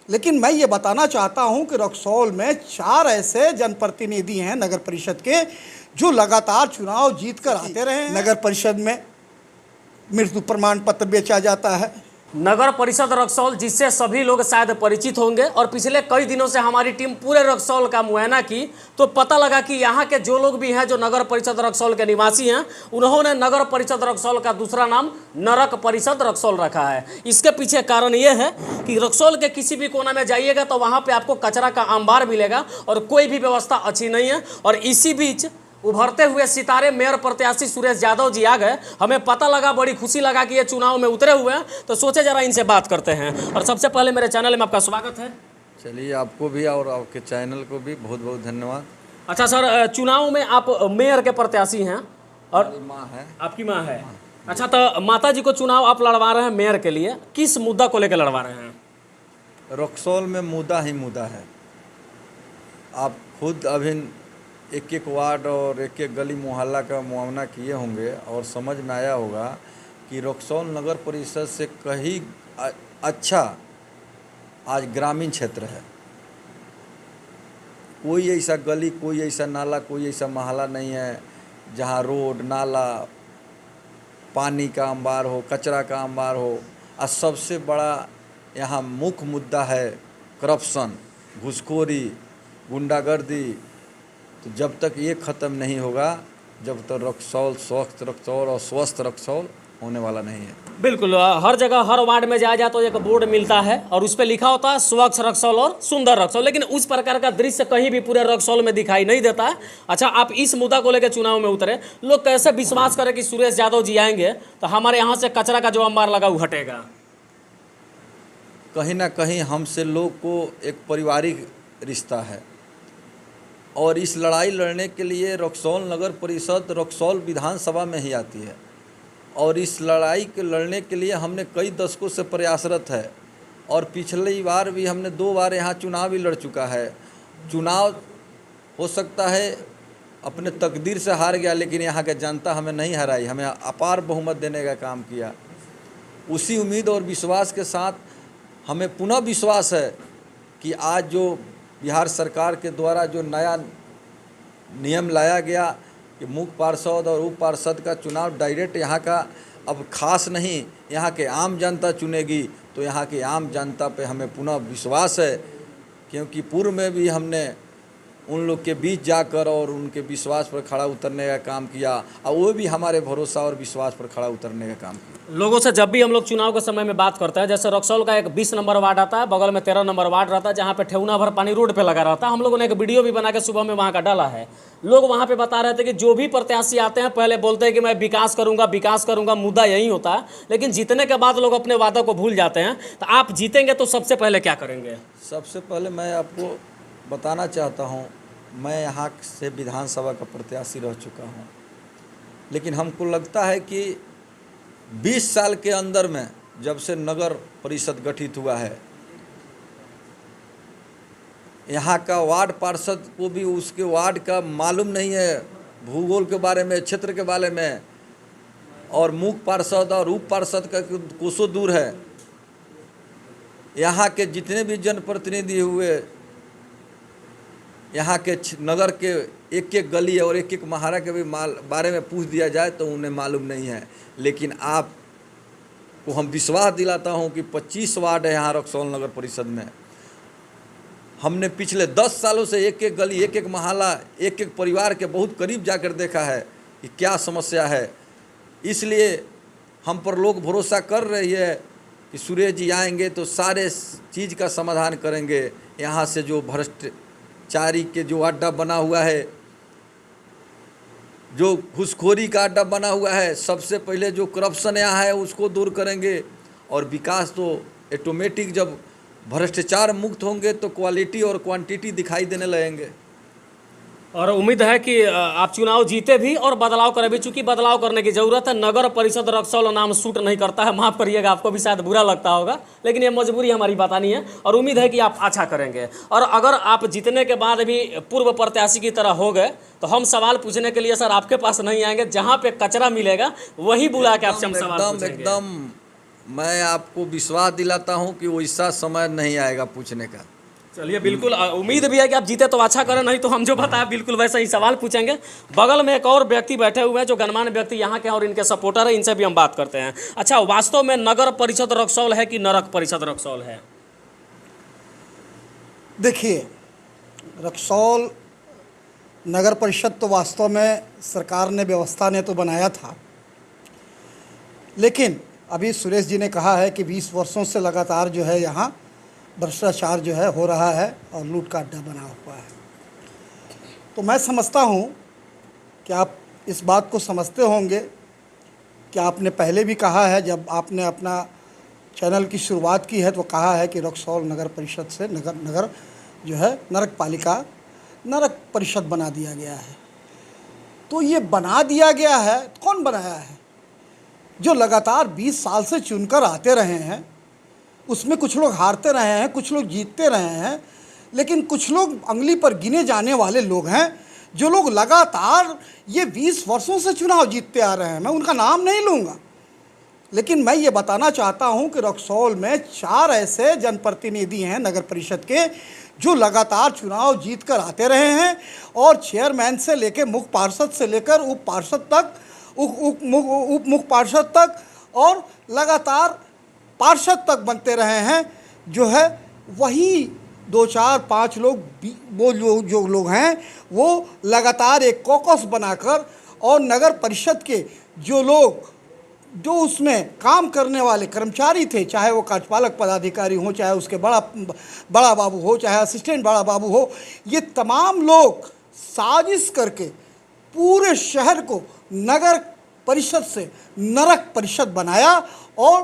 लेकिन मैं ये बताना चाहता हूं कि रक्सौल में 4 ऐसे जनप्रतिनिधि हैं नगर परिषद के जो लगातार चुनाव जीत कर आते रहे हैं। नगर परिषद में मृत्यु प्रमाण पत्र बेचा जाता है। नगर परिषद रक्सौल, जिससे सभी लोग शायद परिचित होंगे, और पिछले कई दिनों से हमारी टीम पूरे रक्सौल का मुआयना की तो पता लगा कि यहाँ के जो लोग भी हैं जो नगर परिषद रक्सौल के निवासी हैं, उन्होंने नगर परिषद रक्सौल का दूसरा नाम नरक परिषद रक्सौल रखा है। इसके पीछे कारण ये है कि रक्सौल के किसी भी कोना में जाइएगा तो वहाँ पर आपको कचरा का अंबार मिलेगा और कोई भी व्यवस्था अच्छी नहीं है। और इसी बीच उभरते हुए सितारे मेयर प्रत्याशी सुरेश यादव जी आ गए। हमें पता लगा, बड़ी खुशी लगा कि ये चुनाव में उतरे हुए हैं, तो सोचे जरा इनसे बात करते हैं। और सबसे पहले मेरे चैनल में आपका स्वागत है। चलिए, आपको भी और आपके चैनल को भी बहुत बहुत धन्यवाद। अच्छा सर, चुनाव में आप मेयर के प्रत्याशी हैं और माँ है, आपकी माँ है। अच्छा, तो माता जी को चुनाव आप लड़वा रहे हैं मेयर के लिए, किस मुद्दा को लेकर लड़वा रहे हैं? रक्सौल में मुद्दा ही मुद्दा है। आप खुद अभी एक एक वार्ड और एक एक गली मोहल्ला का मुआयना किए होंगे और समझ में आया होगा कि रक्सौल नगर परिषद से कहीं अच्छा आज ग्रामीण क्षेत्र है। कोई ऐसा गली, कोई ऐसा नाला, कोई ऐसा मोहल्ला नहीं है जहां रोड, नाला, पानी का अंबार हो, कचरा का अंबार हो। और सबसे बड़ा यहाँ मुख्य मुद्दा है करप्शन, घूसखोरी, गुंडागर्दी। तो जब तक ये ख़त्म नहीं होगा, जब तक रक्सौल स्वच्छ रक्सौल और स्वस्थ रक्सौल होने वाला नहीं है। बिल्कुल, हर जगह हर वार्ड में जाया जाए तो एक बोर्ड मिलता है और उस पर लिखा होता है स्वच्छ रक्सौल और सुंदर रक्सौल, लेकिन उस प्रकार का दृश्य कहीं भी पूरे रक्सौल में दिखाई नहीं देता है। अच्छा, आप इस मुद्दा को लेकर चुनाव में उतरे, लोग कैसे विश्वास करें कि सुरेश यादव जी आएंगे तो हमारे यहाँ से कचरा का जो अंबार लगा वो हटेगा? कहीं ना कहीं हमसे लोग को एक पारिवारिक रिश्ता है और इस लड़ाई लड़ने के लिए रक्सौल नगर परिषद रक्सौल विधानसभा में ही आती है। और इस लड़ाई के लड़ने के लिए हमने कई दशकों से प्रयासरत है और पिछली बार भी हमने 2 बार यहाँ चुनाव भी लड़ चुका है। चुनाव हो सकता है अपने तकदीर से हार गया, लेकिन यहाँ के जनता हमें नहीं हराई, हमें अपार बहुमत देने का काम किया। उसी उम्मीद और विश्वास के साथ हमें पुनः विश्वास है कि आज जो बिहार सरकार के द्वारा जो नया नियम लाया गया कि मुख्य पार्षद और उप पार्षद का चुनाव डायरेक्ट यहाँ का अब खास नहीं, यहाँ के आम जनता चुनेगी, तो यहाँ की आम जनता पे हमें पुनः विश्वास है। क्योंकि पूर्व में भी हमने उन लोग के बीच जाकर और उनके विश्वास पर खड़ा उतरने का काम किया और वो भी हमारे भरोसा और विश्वास पर खड़ा उतरने का काम किया। लोगों से जब भी हम लोग चुनाव के समय में बात करते हैं, जैसे रक्सौल का एक 20 नंबर वार्ड आता है, बगल में 13 नंबर वार्ड रहता है जहाँ पे ठेहुना भर पानी रोड पे लगा रहता है। हम लोगों ने एक वीडियो भी बना के सुबह में वहाँ का डाला है। लोग वहाँ पे बता रहे थे कि जो भी प्रत्याशी आते हैं पहले बोलते हैं कि मैं विकास करूँगा, मुद्दा यही होता है, लेकिन जीतने के बाद लोग अपने वादों को भूल जाते हैं। तो आप जीतेंगे तो सबसे पहले क्या करेंगे? सबसे पहले मैं आपको बताना चाहता हूँ, मैं यहाँ से विधानसभा का प्रत्याशी रह चुका हूँ, लेकिन हमको लगता है कि 20 साल के अंदर में जब से नगर परिषद गठित हुआ है, यहाँ का वार्ड पार्षद को भी उसके वार्ड का मालूम नहीं है, भूगोल के बारे में, क्षेत्र के बारे में, और मुख्य पार्षद और उप पार्षद का कोसों दूर है। यहाँ के जितने भी जनप्रतिनिधि हुए, यहाँ के नगर के एक एक गली और एक एक महारा के भी बारे में पूछ दिया जाए तो उन्हें मालूम नहीं है। लेकिन आप को हम विश्वास दिलाता हूँ कि 25 वार्ड है यहाँ रक्सौल नगर परिषद में। हमने पिछले 10 सालों से एक एक गली, एक एक मोहल्ला, एक एक परिवार के बहुत करीब जाकर देखा है कि क्या समस्या है। इसलिए हम पर लोग भरोसा कर रही है कि सुरेश जी आएंगे तो सारे चीज़ का समाधान करेंगे। यहाँ से जो भ्रष्टाचारी के जो अड्डा बना हुआ है, जो घूसखोरी का अड्डा बना हुआ है, सबसे पहले जो करप्शन यहाँ है उसको दूर करेंगे। और विकास तो ऑटोमेटिक, जब भ्रष्टाचार मुक्त होंगे तो क्वालिटी और क्वांटिटी दिखाई देने लगेंगे। और उम्मीद है कि आप चुनाव जीते भी और बदलाव करें भी, चूंकि बदलाव करने की ज़रूरत है। नगर परिषद रक्सौल नाम सूट नहीं करता है, माफ़ करिएगा, आपको भी शायद बुरा लगता होगा, लेकिन ये मजबूरी हमारी बतानी है और उम्मीद है कि आप अच्छा करेंगे। और अगर आप जीतने के बाद भी पूर्व प्रत्याशी की तरह हो गए तो हम सवाल पूछने के लिए सर आपके पास नहीं आएंगे, जहाँ पे कचरा मिलेगा वही बुला के आपसे हम सवाल पूछेंगे। एकदम मैं आपको विश्वास दिलाता हूं कि वैसा समय नहीं आएगा पूछने का। चलिए, बिल्कुल उम्मीद भी है कि आप जीते तो अच्छा करें, नहीं तो हम जो बताया बिल्कुल वैसा ही सवाल पूछेंगे। बगल में एक और व्यक्ति बैठे हुए हैं जो गणमान्य व्यक्ति यहाँ के और इनके सपोर्टर है, इनसे भी हम बात करते हैं। अच्छा, वास्तव में नगर परिषद रक्सौल है कि नरक परिषद रक्सौल है? देखिए, रक्सौल नगर परिषद तो वास्तव में सरकार ने, व्यवस्था ने तो बनाया था, लेकिन अभी सुरेश जी ने कहा है कि 20 वर्षों से लगातार जो है यहाँ भ्रष्टाचार जो है हो रहा है और लूट का अड्डा बना हुआ है। तो मैं समझता हूँ कि आप इस बात को समझते होंगे कि आपने पहले भी कहा है, जब आपने अपना चैनल की शुरुआत की है तो कहा है कि रक्सौल नगर परिषद से नगर जो है नरक पालिका नरक परिषद बना दिया गया है। तो ये बना दिया गया है, कौन बनाया है? जो लगातार 20 साल से चुनकर आते रहे हैं, उसमें कुछ लोग हारते रहे हैं, कुछ लोग जीतते रहे हैं, लेकिन कुछ लोग अंगुली पर गिने जाने वाले लोग हैं जो लोग लगातार ये 20 वर्षों से चुनाव जीतते आ रहे हैं। मैं उनका नाम नहीं लूँगा, लेकिन मैं ये बताना चाहता हूँ कि रक्सौल में 4 ऐसे जनप्रतिनिधि हैं नगर परिषद के जो लगातार चुनाव जीत कर आते रहे हैं और चेयरमैन से लेकर मुख्य पार्षद से लेकर उप पार्षद तक, उप मुख्य पार्षद तक और लगातार पार्षद तक बनते रहे हैं। जो है वही 2, 4, 5 लोग, वो जो लोग हैं वो लगातार एक कॉकस बनाकर और नगर परिषद के जो लोग, जो उसमें काम करने वाले कर्मचारी थे, चाहे वो कार्यपालक पदाधिकारी हो, चाहे उसके बड़ा बाबू हो, चाहे असिस्टेंट बड़ा बाबू हो, ये तमाम लोग साजिश करके पूरे शहर को नगर परिषद से नरक परिषद बनाया और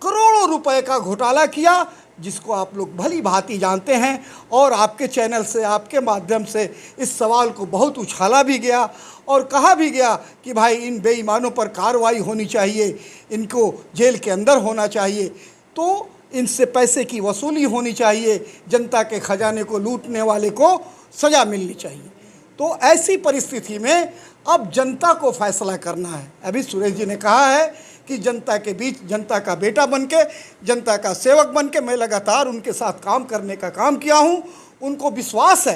करोड़ों रुपए का घोटाला किया, जिसको आप लोग भली भांति जानते हैं। और आपके चैनल से, आपके माध्यम से इस सवाल को बहुत उछाला भी गया और कहा भी गया कि भाई इन बेईमानों पर कार्रवाई होनी चाहिए, इनको जेल के अंदर होना चाहिए, तो इनसे पैसे की वसूली होनी चाहिए, जनता के खजाने को लूटने वाले को सज़ा मिलनी चाहिए। तो ऐसी परिस्थिति में अब जनता को फैसला करना है। अभी सुरेश जी ने कहा है कि जनता के बीच, जनता का बेटा बनके, जनता का सेवक बनके मैं लगातार उनके साथ काम करने का काम किया हूँ। उनको विश्वास है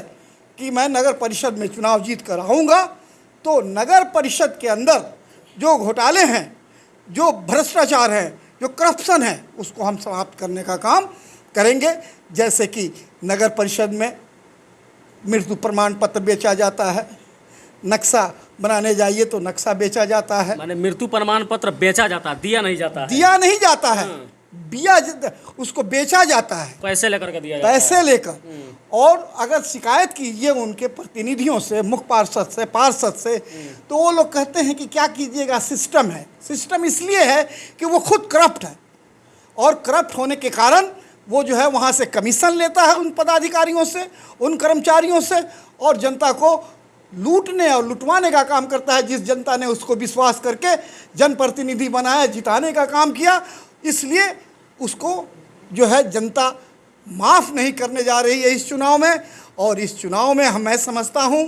कि मैं नगर परिषद में चुनाव जीत कर आऊँगा तो नगर परिषद के अंदर जो घोटाले हैं, जो भ्रष्टाचार है, जो करप्शन है, उसको हम समाप्त करने का काम करेंगे। जैसे कि नगर परिषद में मृत्यु प्रमाण पत्र बेचा जाता है, नक्शा बनाने जाइए तो नक्शा बेचा जाता है। माने मृत्यु प्रमाण पत्र बेचा जाता है, दिया नहीं जाता है। दिया नहीं जाता है, उसको बेचा जाता है, पैसे लेकर के दिया जाता है। पैसे लेकर। और अगर शिकायत कीजिए उनके प्रतिनिधियों से, मुख्य पार्षद से, पार्षद से, तो वो लोग कहते हैं कि क्या कीजिएगा, सिस्टम है। सिस्टम इसलिए है कि वो खुद करप्ट है और करप्ट होने के कारण वो जो है वहाँ से कमीशन लेता है उन पदाधिकारियों से, उन कर्मचारियों से, और जनता को लूटने और लुटवाने का काम करता है। जिस जनता ने उसको विश्वास करके जनप्रतिनिधि बनाया, जिताने का काम किया, इसलिए उसको जो है जनता माफ़ नहीं करने जा रही है इस चुनाव में। और इस चुनाव में मैं समझता हूँ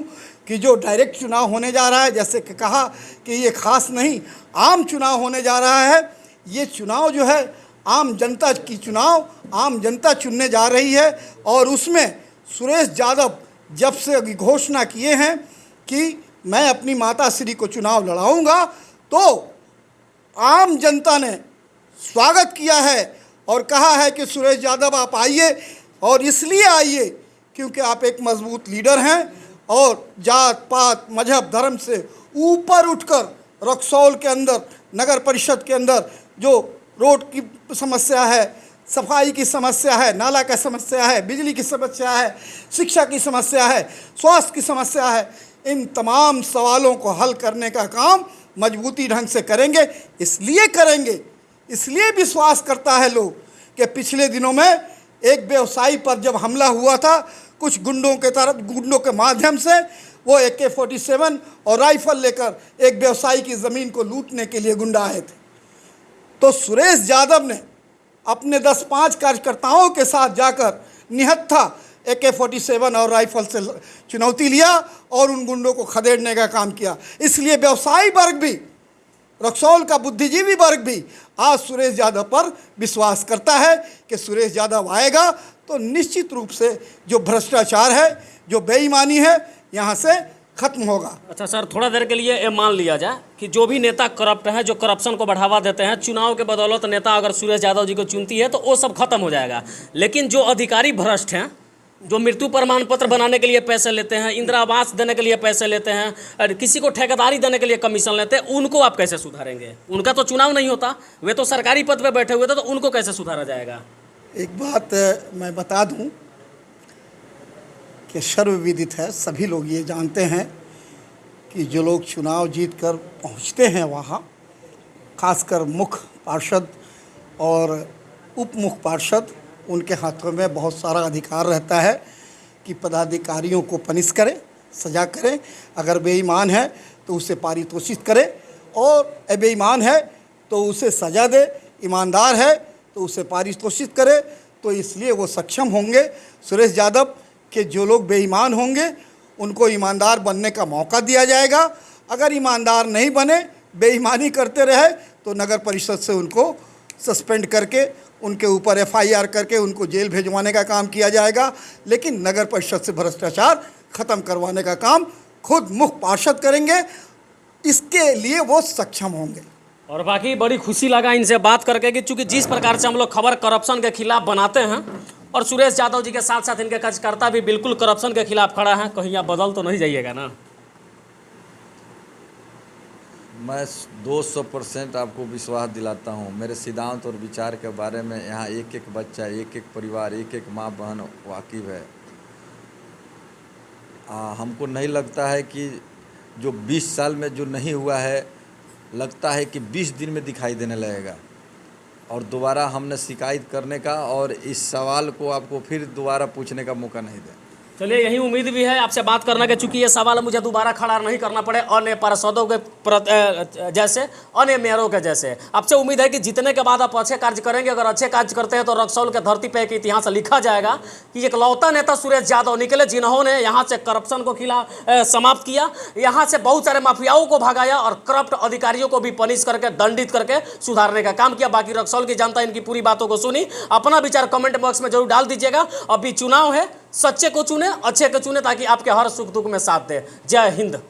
कि जो डायरेक्ट चुनाव होने जा रहा है, जैसे कि कहा कि ये खास नहीं, आम चुनाव होने जा रहा है। ये चुनाव जो है आम जनता की चुनाव, आम जनता चुनने जा रही है। और उसमें सुरेश यादव जब से घोषणा किए हैं कि मैं अपनी माता श्री को चुनाव लड़ाऊंगा, तो आम जनता ने स्वागत किया है और कहा है कि सुरेश यादव आप आइए। और इसलिए आइए क्योंकि आप एक मजबूत लीडर हैं और जात पात मजहब धर्म से ऊपर उठकर रक्सौल के अंदर, नगर परिषद के अंदर जो रोड की समस्या है, सफाई की समस्या है, नाला का समस्या है, बिजली की समस्या है, शिक्षा की समस्या है, स्वास्थ्य की समस्या है, इन तमाम सवालों को हल करने का काम मजबूती ढंग से करेंगे। इसलिए करेंगे, इसलिए विश्वास करता है लोग कि पिछले दिनों में एक व्यवसायी पर जब हमला हुआ था, कुछ गुंडों के माध्यम से वो AK-47 और राइफल लेकर एक व्यवसायी की ज़मीन को लूटने के लिए गुंडा आए थे। तो सुरेश यादव ने अपने 10-5 कार्यकर्ताओं के साथ जाकर निहत्था AK-47 और राइफल से चुनौती लिया और उन गुंडों को खदेड़ने का काम किया। इसलिए व्यवसायी वर्ग भी रक्सौल का बुद्धिजीवी वर्ग भी आज सुरेश यादव पर विश्वास करता है कि सुरेश यादव आएगा तो निश्चित रूप से जो भ्रष्टाचार है, जो बेईमानी है, यहाँ से खत्म होगा। अच्छा सर, थोड़ा देर के लिए ये मान लिया जाए कि जो भी नेता करप्ट हैं, जो करप्शन को बढ़ावा देते हैं, चुनाव के बदौलत नेता अगर सुरेश यादव जी को चुनती है तो वो सब खत्म हो जाएगा। लेकिन जो अधिकारी भ्रष्ट हैं, जो मृत्यु प्रमाण पत्र बनाने के लिए पैसे लेते हैं, इंदिरा आवास देने के लिए पैसे लेते हैं, और किसी को ठेकेदारी देने के लिए कमीशन लेते हैं, उनको आप कैसे सुधारेंगे? उनका तो चुनाव नहीं होता, वे तो सरकारी पद पे बैठे हुए थे, तो उनको कैसे सुधारा जाएगा? एक बात मैं बता दूं कि सर्वविदित है, सभी लोग ये जानते हैं कि जो लोग चुनाव जीत कर पहुँचते हैं वहाँ, खासकर मुख्य पार्षद और उप मुख्य पार्षद, उनके हाथों में बहुत सारा अधिकार रहता है कि पदाधिकारियों को पनिश करें, सजा करें। अगर बेईमान है तो उसे पारितोषित करें, और बेईमान है तो उसे सजा दे, ईमानदार है तो उसे पारितोषित करे। तो इसलिए वो सक्षम होंगे सुरेश यादव के जो लोग बेईमान होंगे उनको ईमानदार बनने का मौका दिया जाएगा। अगर ईमानदार नहीं बने, बेईमानी करते रहे, तो नगर परिषद से उनको सस्पेंड करके उनके ऊपर FIR करके उनको जेल भेजवाने का काम किया जाएगा। लेकिन नगर परिषद से भ्रष्टाचार खत्म करवाने का काम खुद मुख्य पार्षद करेंगे, इसके लिए वो सक्षम होंगे। और बाकी बड़ी खुशी लगा इनसे बात करके कि चूंकि जिस प्रकार से हम लोग खबर करप्शन के खिलाफ बनाते हैं और सुरेश यादव जी के साथ साथ इनके कार्यकर्ता भी बिल्कुल करप्शन के खिलाफ खड़ा है, कहीं आप बदल तो नहीं जाइएगा ना? मैं 200% आपको विश्वास दिलाता हूँ। मेरे सिद्धांत और विचार के बारे में यहाँ एक एक बच्चा, एक एक परिवार, एक एक माँ बहन वाकिफ़ है। हमको नहीं लगता है कि जो 20 साल में जो नहीं हुआ है, लगता है कि 20 दिन में दिखाई देने लगेगा। और दोबारा हमने शिकायत करने का और इस सवाल को आपको फिर दोबारा पूछने का मौका नहीं दें। चलिए, यही उम्मीद भी है आपसे बात करने के, चूंकि ये सवाल मुझे दोबारा खड़ा नहीं करना पड़े अन्य पार्षदों के जैसे, अन्य मेयरों के जैसे। आपसे उम्मीद है कि जीतने के बाद आप अच्छे कार्य करेंगे। अगर अच्छे कार्य करते हैं तो रक्सौल के धरती पे एक इतिहास लिखा जाएगा कि एक लौता नेता सुरेश यादव निकले जिन्होंने यहाँ से करप्शन को समाप्त किया, यहाँ से बहुत सारे माफियाओं को भगाया और करप्ट अधिकारियों को भी पनिश करके, दंडित करके सुधारने का काम किया। बाकी रक्सौल की जनता इनकी पूरी बातों को सुनी। अपना विचार कमेंट बॉक्स में जरूर डाल दीजिएगा। अभी चुनाव है, सच्चे को चुने, अच्छे को चुने, ताकि आपके हर सुख दुख में साथ दे। जय हिंद।